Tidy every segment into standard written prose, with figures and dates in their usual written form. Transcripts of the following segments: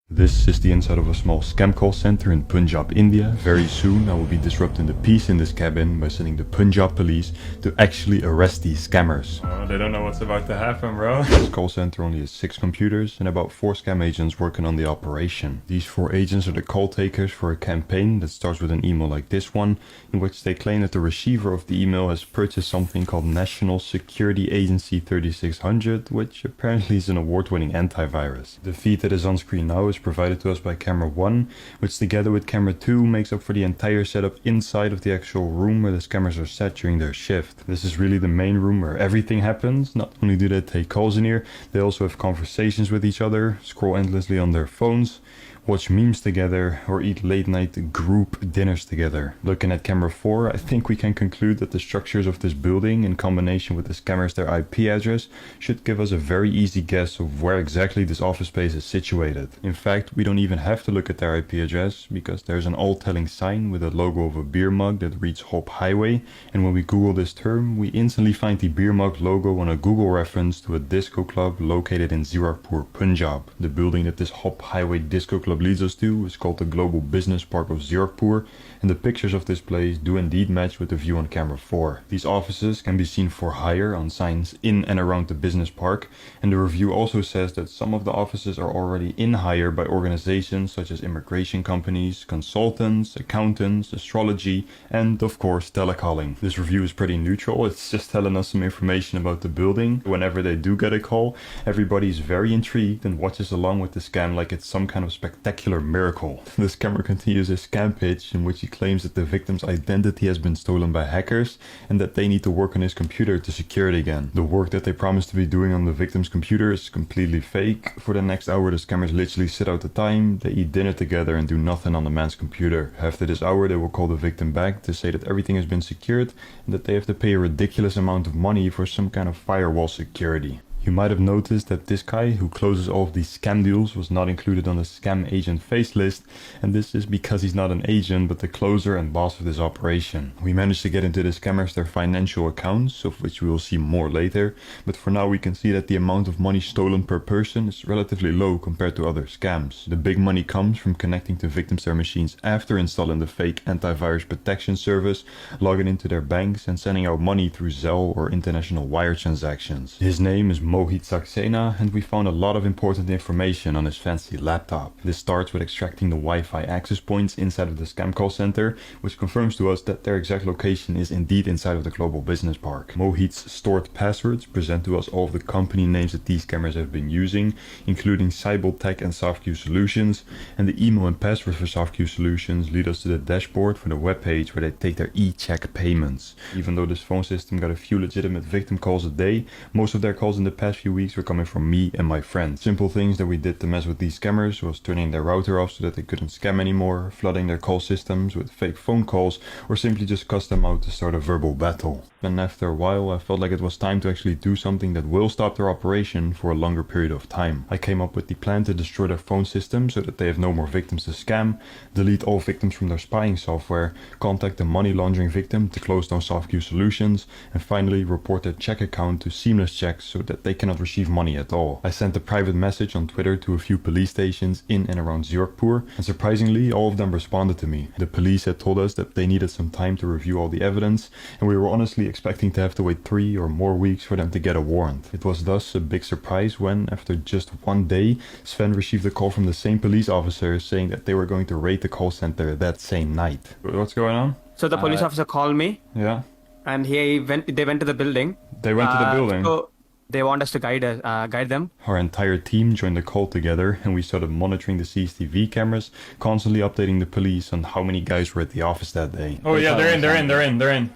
This is the inside of a small scam call center in Punjab, India. Very soon I will be disrupting the peace in this cabin by sending the Punjab police to actually arrest these scammers. Oh, they don't know what's about to happen, bro. This call center only has 6 computers and about 4 scam agents working on the operation. These 4 agents are the call takers for a campaign that starts with an email like this one, in which they claim that the receiver of the email has purchased something called National Security Agency 3600, which apparently is an award-winning antivirus. The feed that is on screen now is provided to us by camera 1, which together with camera 2 makes up for the entire setup inside of the actual room where the scammers are set during their shift. This is really the main room where everything happens. Not only do they take calls in here, they also have conversations with each other, scroll endlessly on their phones, watch memes together, or eat late night group dinners together. Looking at camera 4, I think we can conclude that the structures of this building in combination with the scammers their IP address should give us a very easy guess of where exactly this office space is situated. In fact, we don't even have to look at their IP address because there's an all-telling sign with a logo of a beer mug that reads Hop Highway, and when we Google this term, we instantly find the beer mug logo on a Google reference to a disco club located in Zirakpur, Punjab. The building that this Hop Highway disco club leads us to is called the Global Business Park of Zirakpur, and the pictures of this place do indeed match with the view on camera 4. These offices can be seen for hire on signs in and around the business park, and the review also says that some of the offices are already in hire by organizations such as immigration companies, consultants, accountants, astrology, and of course telecalling. This review is pretty neutral, it's just telling us some information about the building. Whenever they do get a call, everybody is very intrigued and watches along with the scam like it's some kind of spectacular miracle. The scammer continues his scam pitch in which he claims that the victim's identity has been stolen by hackers and that they need to work on his computer to secure it again. The work that they promise to be doing on the victim's computer is completely fake. For the next hour the scammers literally sit out the time, they eat dinner together and do nothing on the man's computer. After this hour they will call the victim back to say that everything has been secured and that they have to pay a ridiculous amount of money for some kind of firewall security. You might have noticed that this guy who closes all of these scam deals was not included on the scam agent face list, and this is because he's not an agent but the closer and boss of this operation. We managed to get into the scammers their financial accounts, of which we will see more later, but for now we can see that the amount of money stolen per person is relatively low compared to other scams. The big money comes from connecting to victims their machines after installing the fake antivirus protection service, logging into their banks and sending out money through Zelle or international wire transactions. His name is Mohit Saxena, and we found a lot of important information on his fancy laptop. This starts with extracting the Wi-Fi access points inside of the scam call center, which confirms to us that their exact location is indeed inside of the Global Business Park. Mohit's stored passwords present to us all of the company names that these scammers have been using, including Cybotech and SoftQ Solutions, and the email and password for SoftQ Solutions lead us to the dashboard for the webpage where they take their e-check payments. Even though this phone system got a few legitimate victim calls a day, most of their calls in the past few weeks were coming from me and my friends. Simple things that we did to mess with these scammers was turning their router off so that they couldn't scam anymore, flooding their call systems with fake phone calls, or simply just cuss them out to start a verbal battle. And after a while I felt like it was time to actually do something that will stop their operation for a longer period of time. I came up with the plan to destroy their phone system so that they have no more victims to scam, delete all victims from their spying software, contact the money laundering victim to close down SoftQ Solutions, and finally report their check account to Seamless Checks so that they cannot receive money at all. I sent a private message on Twitter to a few police stations in and around Zirakpur, and surprisingly all of them responded to me. The police had told us that they needed some time to review all the evidence, and we were honestly expecting to have to wait 3 or more weeks for them to get a warrant. It was thus a big surprise when, after just 1 day, Sven received a call from the same police officer saying that they were going to raid the call center that same night. What's going on? So the police officer called me. Yeah. And they went to the building. They went to the building? So they want us to guide them. Our entire team joined the call together and we started monitoring the CCTV cameras, constantly updating the police on how many guys were at the office that day. Oh yeah, they're in.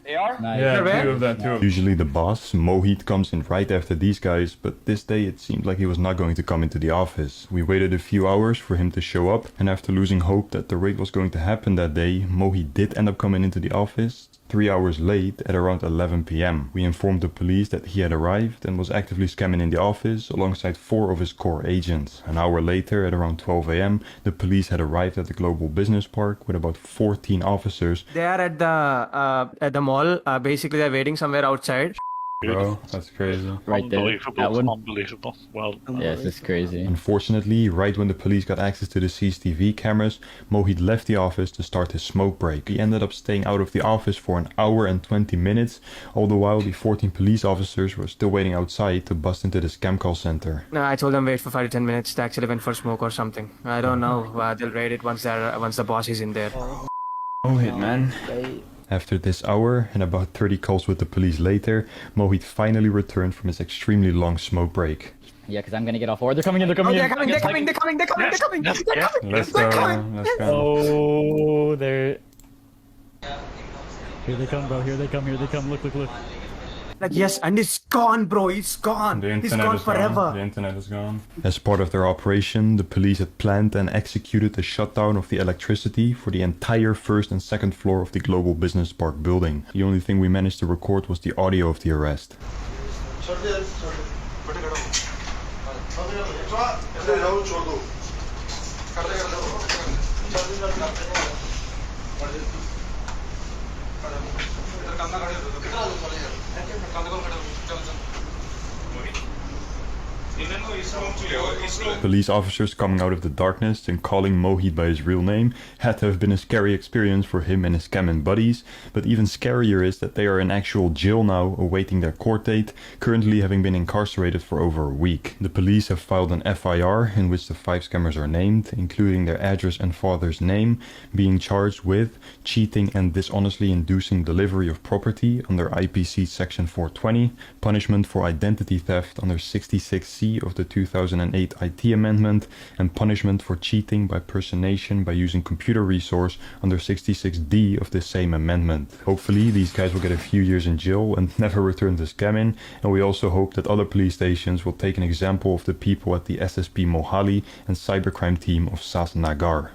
They are? Nice. Yeah, 2 of them, 2. Usually the boss, Mohit, comes in right after these guys, but this day it seemed like he was not going to come into the office. We waited a few hours for him to show up, and after losing hope that the raid was going to happen that day, Mohit did end up coming into the office 3 hours late at around 11 p.m. We informed the police that he had arrived and was actively scamming in the office alongside 4 of his core agents. An hour later at around 12 a.m. the police had arrived at the Global Business Park with about 14 officers. They are at the mall. Basically they're waiting somewhere outside. Bro, that's crazy. Right there. Unbelievable. That one. Unbelievable. Well, Yeah, this is crazy. Unfortunately, right when the police got access to the CCTV cameras, Mohit left the office to start his smoke break. He ended up staying out of the office for an hour and 20 minutes, all the while the 14 police officers were still waiting outside to bust into the scam call center. No, I told them wait for 5 to 10 minutes. They actually went for smoke or something. I don't know. They'll raid it once the boss is in there. Mohit, man. After this hour and about 30 calls with the police later, Mohit finally returned from his extremely long smoke break. Yeah, because I'm gonna get off. Or they're coming in. They're coming Oh, in. they're coming! They're coming! They're coming! They're coming! They're coming! Yes, They're yes. coming! Let's They're go, coming! let's go. Oh, they're. Here they come, bro. Here they come. Here they come. Look, look, look. Like, yes, and it's gone, bro. It's gone. The It's internet gone is forever. gone. The internet is gone. As part of their operation, the police had planned and executed a shutdown of the electricity for the entire first and second floor of the Global Business Park building. The only thing we managed to record was the audio of the arrest. Police officers coming out of the darkness and calling Mohit by his real name had to have been a scary experience for him and his scamming buddies, but even scarier is that they are in actual jail now awaiting their court date, currently having been incarcerated for over a week. The police have filed an FIR in which the 5 scammers are named, including their address and father's name, being charged with cheating and dishonestly inducing delivery of property under IPC section 420, punishment for identity theft under 66C of the 2008 IT amendment, and punishment for cheating by personation by using computer resource under 66D of the same amendment. Hopefully these guys will get a few years in jail and never return to scamming, and we also hope that other police stations will take an example of the people at the SSP Mohali and cybercrime team of SAS Nagar.